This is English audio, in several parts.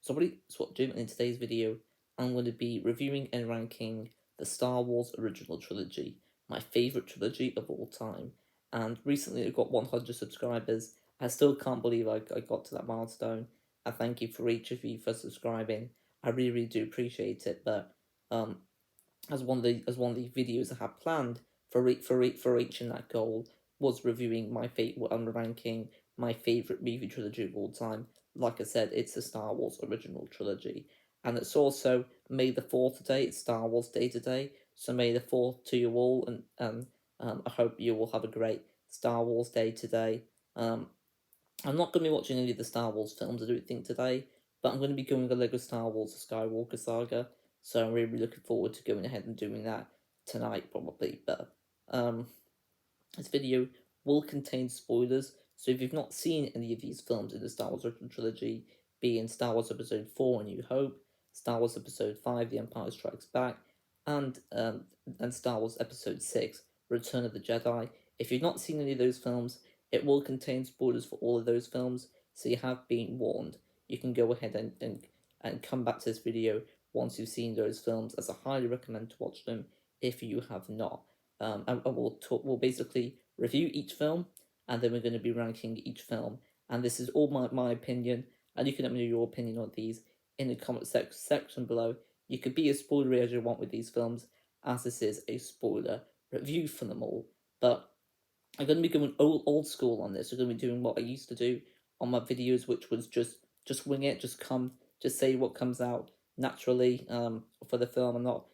So what I'm doing in today's video, I'm going to be reviewing and ranking the Star Wars original trilogy, my favourite trilogy of all time. And recently I got 100 subscribers. I still can't believe I got to that milestone. I thank you for each of you for subscribing. I really, really do appreciate it. But um, as one of the videos I had planned for reaching that goal was reviewing my favorite and ranking my favorite movie trilogy of all time. Like I said, it's the Star Wars original trilogy, and it's also May the 4th today. It's Star Wars Day today, so May the 4th to you all, and I hope you will have a great Star Wars Day today. Um, I'm not going to be watching any of the Star Wars films, I don't think, today, but I'm going to be going the Lego Star Wars The Skywalker Saga, so I'm really looking forward to going ahead and doing that tonight, probably. But um, this video will contain spoilers, so if you've not seen any of these films in the Star Wars original trilogy, being Star Wars Episode 4 A New Hope, Star Wars Episode 5 The Empire Strikes Back, and Star Wars Episode 6 Return of the Jedi, if you've not seen any of those films, it will contain spoilers for all of those films, so you have been warned. You can go ahead and come back to this video once you've seen those films, as I highly recommend to watch them if you have not. And we'll basically review each film, and then we're going to be ranking each film. And this is all my opinion, and you can let me know your opinion on these in the comment section below. You could be as spoilery as you want with these films, as this is a spoiler review for them all. But I'm going to be going old school on this. I'm going to be doing what I used to do on my videos, which was just wing it, just say what comes out naturally for the film. I'm not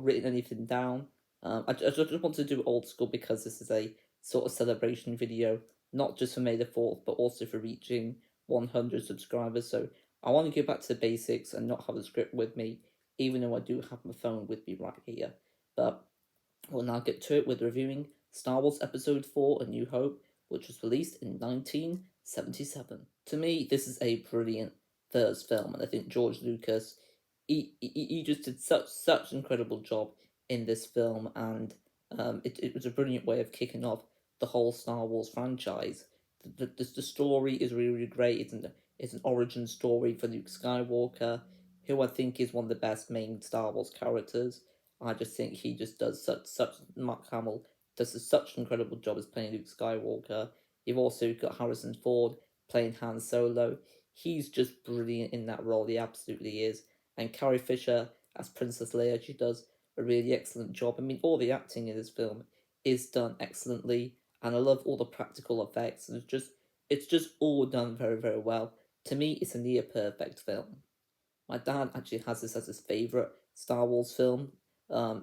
written anything down. I just want to do old school because this is a sort of celebration video, not just for May the 4th, but also for reaching 100 subscribers. So I want to go back to the basics and not have a script with me, even though I do have my phone with me right here. But we'll now get to it with reviewing Star Wars Episode 4 A New Hope, which was released in 1977. To me, this is a brilliant first film, and I think George Lucas, he just did such an incredible job in this film, and it was a brilliant way of kicking off the whole Star Wars franchise. The story is really, really great. It's an origin story for Luke Skywalker, who I think is one of the best main Star Wars characters. I just think he just does such Mark Hamill does such an incredible job as playing Luke Skywalker. You've also got Harrison Ford playing Han Solo. He's just brilliant in that role. He absolutely is. And Carrie Fisher as Princess Leia, she does a really excellent job. I mean, all the acting in this film is done excellently, and I love all the practical effects. And it's just all done very, very well. To me, it's a near perfect film. My dad actually has this as his favourite Star Wars film.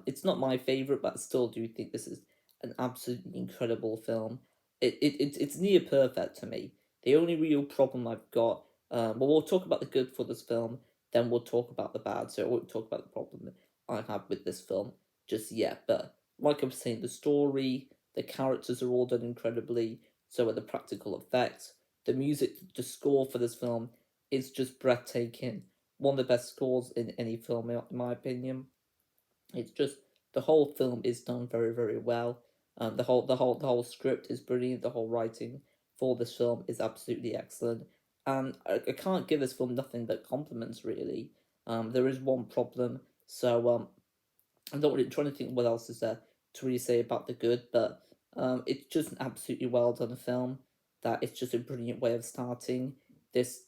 It's not my favourite, but I still do think this is an absolutely incredible film. It's near perfect to me. The only real problem I've got, well, we'll talk about the good for this film, then we'll talk about the bad. So I won't talk about the problem I have with this film just yet. But like I was saying, the story, the characters are all done incredibly. So are the practical effects. The music, the score for this film is just breathtaking, one of the best scores in any film, in my opinion. It's just the whole film is done very, very well. The whole script is brilliant. The whole writing for this film is absolutely excellent, and I can't give this film nothing but compliments. Really, there is one problem, so I'm not really trying to think what else is there to really say about the good, but it's just an absolutely well done film. That it's just a brilliant way of starting this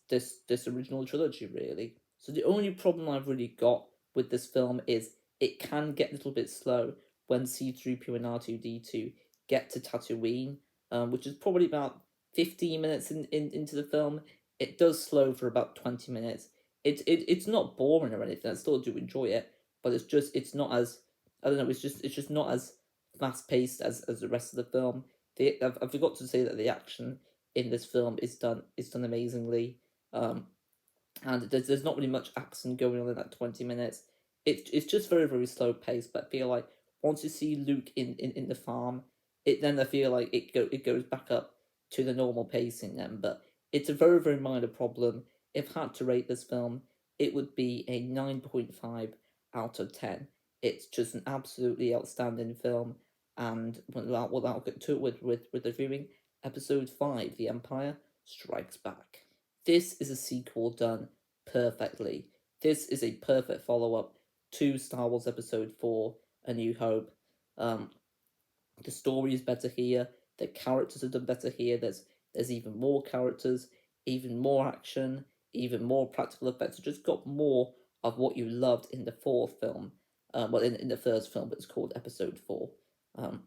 original trilogy, really. So the only problem I've really got with this film is it can get a little bit slow when C-3PO and R2-D2 get to Tatooine, which is probably about 15 minutes into the film. It does slow for about 20 minutes. It's not boring or anything. I still do enjoy it, but it's not as, I don't know. It's just not as fast paced as the rest of the film. I forgot to say that the action in this film is done amazingly. And there's not really much action going on in that 20 minutes. It's just very, very slow paced. But I feel like once you see Luke in the farm, I feel like it goes back up to the normal pacing then. But it's a very, very minor problem. If I had to rate this film, it would be a 9.5 out of 10. It's just an absolutely outstanding film, and we'll get to it with reviewing Episode 5, The Empire Strikes Back. This is a sequel done perfectly. This is a perfect follow up to Star Wars Episode 4 A New Hope. Um, the story is better here. The characters are done better here. There's even more characters, even more action, even more practical effects. It just got more of what you loved in the fourth film. Well, in the first film, but it's called Episode 4. Um,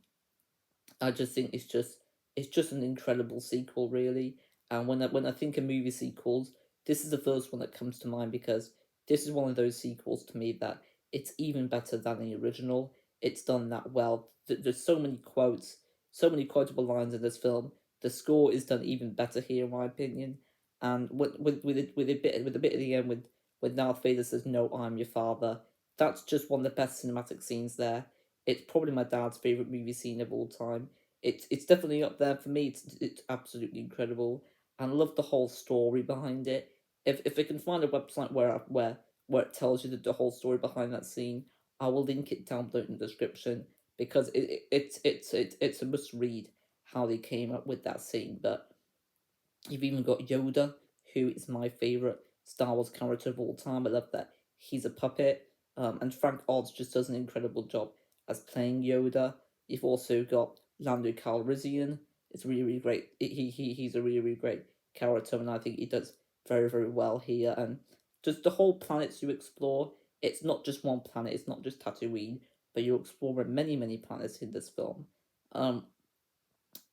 I just think it's just an incredible sequel, really. And when I think of movie sequels, this is the first one that comes to mind because this is one of those sequels to me that it's even better than the original. It's done that well. There's so many quotes, so many quotable lines in this film. The score is done even better here, in my opinion. And with a bit at the end with Darth Vader says, "No, I'm your father." That's just one of the best cinematic scenes there. It's probably my dad's favorite movie scene of all time. It's definitely up there for me. It's absolutely incredible, and I love the whole story behind it. If I can find a website where it tells you the whole story behind that scene, I will link it down below in the description because it's a must read how they came up with that scene. But you've even got Yoda, who is my favourite Star Wars character of all time. I love that he's a puppet. And Frank Oz just does an incredible job as playing Yoda. You've also got Lando Calrissian. It's really, really great. He's a really, really great character, and I think he does very, very well here. And just the whole planets you explore, it's not just one planet, it's not just Tatooine, but you explore many, many planets in this film. Um,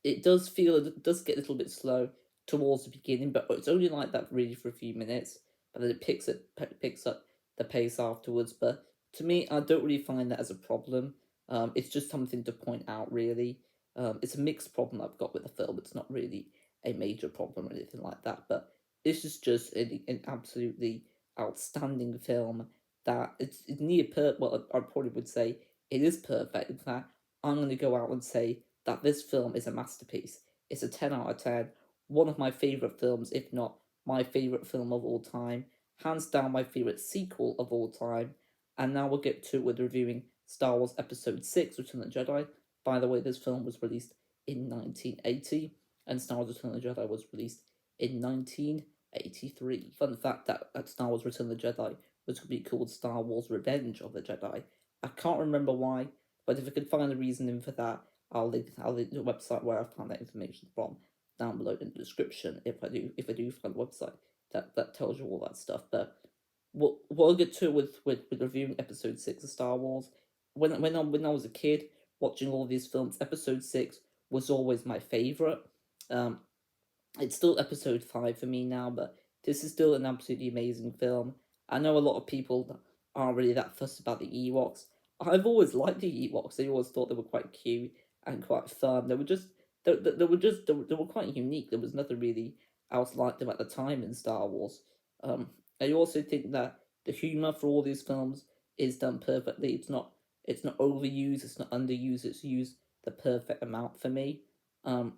it does feel it does get a little bit slow towards the beginning, but it's only like that really for a few minutes. But then it picks up the pace afterwards. But to me, I don't really find that as a problem. It's just something to point out, really. It's a mixed problem I've got with the film. It's not really a major problem or anything like that. But this is just an absolutely outstanding film that it's near per. Well, I probably would say it is perfect. In fact, I'm going to go out and say that this film is a masterpiece. It's a 10 out of 10. One of my favourite films, if not my favourite film of all time. Hands down, my favourite sequel of all time. And now we'll get to with reviewing Star Wars Episode 6, Return of the Jedi. By the way, this film was released in 1980, and Star Wars Return of the Jedi was released in 1983. Fun fact that Star Wars Return of the Jedi was going to be called Star Wars Revenge of the Jedi. I can't remember why, but if I can find a reasoning for that, I'll link the website where I found that information from down below in the description if I do find a website that tells you all that stuff. But what I'll get to with reviewing episode 6 of Star Wars, when I was a kid watching all these films, episode 6 was always my favourite. Um it's still episode 5 for me now, but this is still an absolutely amazing film. I know a lot of people aren't really that fussed about the Ewoks. I've always liked the Ewoks. I always thought they were quite cute and quite fun. They were quite unique. There was nothing really else like them at the time in Star Wars. I also think that the humor for all these films is done perfectly. It's not overused. It's not underused. It's used the perfect amount for me. Um,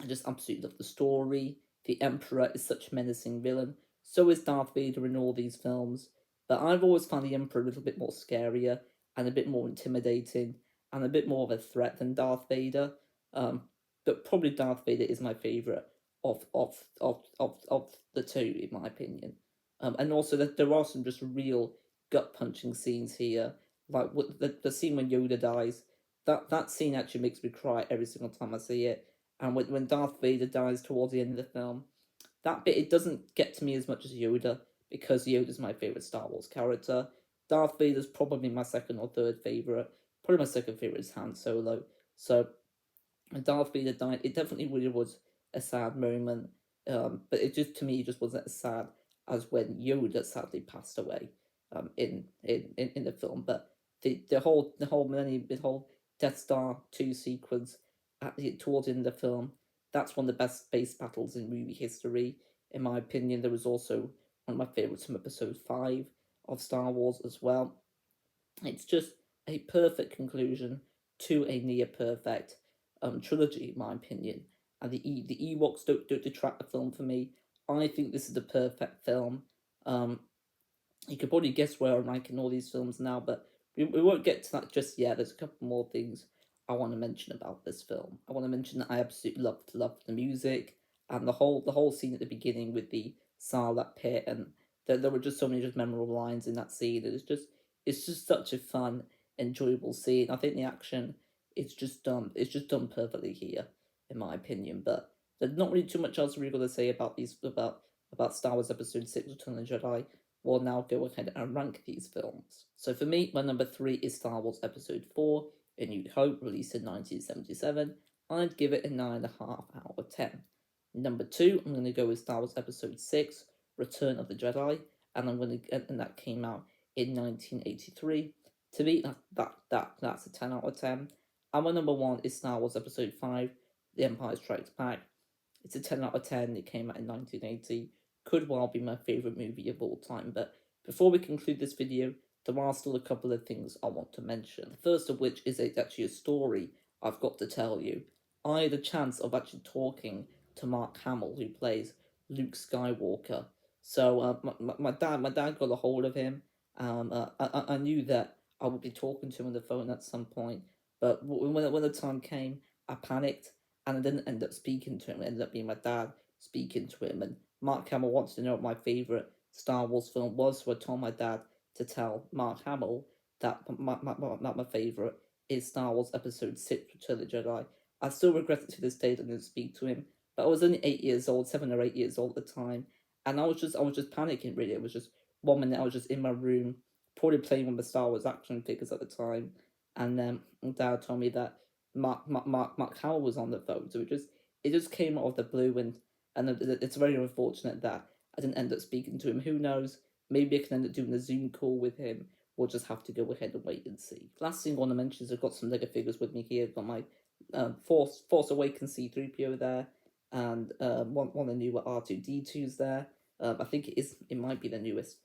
I just absolutely love the story. The Emperor is such a menacing villain. So is Darth Vader in all these films. But I've always found the Emperor a little bit more scarier and a bit more intimidating and a bit more of a threat than Darth Vader. Um, but probably Darth Vader is my favourite of the two, in my opinion. And also that there are some just real gut punching scenes here, like the scene when Yoda dies. That scene actually makes me cry every single time I see it. And when Darth Vader dies towards the end of the film, that bit it doesn't get to me as much as Yoda because Yoda's my favorite Star Wars character. Darth Vader's probably my second or third favorite. Probably my second favorite is Han Solo. So when Darth Vader died, it definitely really was a sad moment. But it just to me it just wasn't as sad as when Yoda sadly passed away. In the film, but the whole Death Star 2 sequence towards the end of the film, that's one of the best space battles in movie history, in my opinion. There was also one of my favorites from Episode 5 of Star Wars as well. It's just a perfect conclusion to a near perfect trilogy, in my opinion. And the Ewoks don't detract the film for me. I think this is the perfect film. Um, you could probably guess where I'm ranking all these films now, but we won't get to that just yet. There's a couple more things I want to mention about this film. I want to mention that I absolutely loved the music and the whole scene at the beginning with the Sarlacc pit and There were just so many just memorable lines in that scene. It's just such a fun, enjoyable scene. I think the action it's just done perfectly here, in my opinion. But there's not really too much else really got to say about Star Wars Episode 6: Return of the Jedi. We'll now go ahead and rank these films. So for me, my number 3 is Star Wars Episode 4: A New Hope, released in 1977. I'd give it a 9.5 out of 10. Number 2, I'm going to go with Star Wars Episode 6: Return of the Jedi, and that came out in 1983. To me, that's a 10 out of 10. And my number 1 is Star Wars Episode 5: The Empire Strikes Back. It's a 10 out of 10. It came out in 1980. Could well be my favourite movie of all time. But before we conclude this video, there are still a couple of things I want to mention. The first of which is actually a story I've got to tell you. I had a chance of actually talking to Mark Hamill, who plays Luke Skywalker. So my dad got a hold of him. I knew that I would be talking to him on the phone at some point, but when the time came, I panicked and I didn't end up speaking to him. It ended up being my dad speaking to him. And Mark Hamill wants to know what my favorite Star Wars film was, so I told my dad to tell Mark Hamill that my favorite is Star Wars Episode 6: Return of the Jedi. I still regret it to this day that I didn't speak to him, but I was only 8 years old, 7 or 8 years old at the time, and I was just panicking really. It was just one minute I was just in my room, probably playing with the Star Wars action figures at the time, and then Dad told me that Mark Howell was on the phone, so it just came out of the blue, and it's very unfortunate that I didn't end up speaking to him. Who knows? Maybe I can end up doing a Zoom call with him. We'll just have to go ahead and wait and see. Last thing I want to mention is I've got some Lego figures with me here. I've got my Force Awakens C-3PO there, and one of the newer R2-D2s there. I think it might be the newest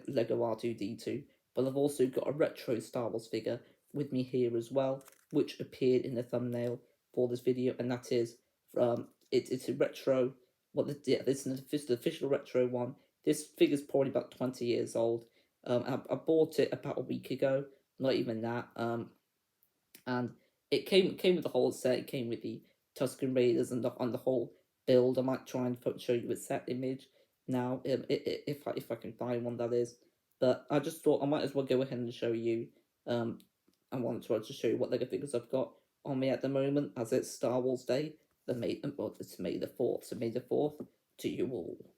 Lego R2-D2, but I've also got a retro Star Wars figure with me here as well, which appeared in the thumbnail for this video, and that is it's a retro. This is the official retro one. This figure's probably about 20 years old. I bought it about a week ago, not even that. And it came with the whole set. It came with the Tusken Raiders and the whole build. I might try and show you a set image now, if I can find one, that is. But I just thought I might as well go ahead and show you. I wanted to show you what Lego figures I've got on me at the moment, as it's Star Wars Day. It's May the 4th, so May the 4th to you all.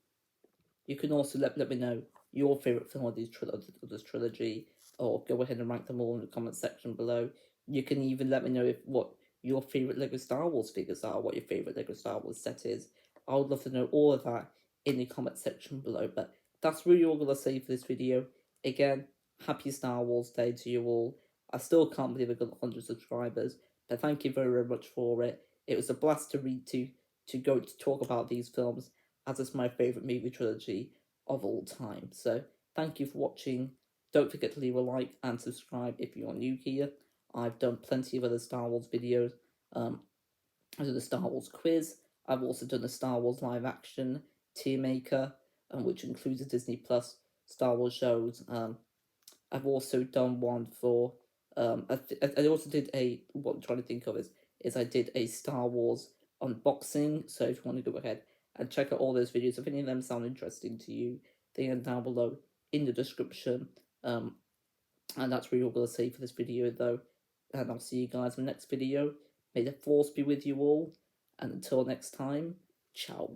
You can also let me know your favourite film of this trilogy, or go ahead and rank them all in the comment section below. You can even let me know what your favourite Lego Star Wars figures are, what your favourite Lego Star Wars set is. I would love to know all of that in the comment section below. But that's really all I'm going to say for this video. Again, happy Star Wars Day to you all. I still can't believe I got 100 subscribers, but thank you very, very much for it. It was a blast to go to talk about these films, as it's my favourite movie trilogy of all time. So thank you for watching. Don't forget to leave a like and subscribe if you're new here. I've done plenty of other Star Wars videos. I did a Star Wars quiz. I've also done a Star Wars live action tier maker, which includes the Disney Plus Star Wars shows. I've also done one for. I also did what I'm trying to think of is I did a Star Wars unboxing. So if you want to go ahead and check out all those videos, if any of them sound interesting to you, they are down below in the description. And that's really all I'm going to say for this video, though. And I'll see you guys in the next video. May the Force be with you all. And until next time, ciao.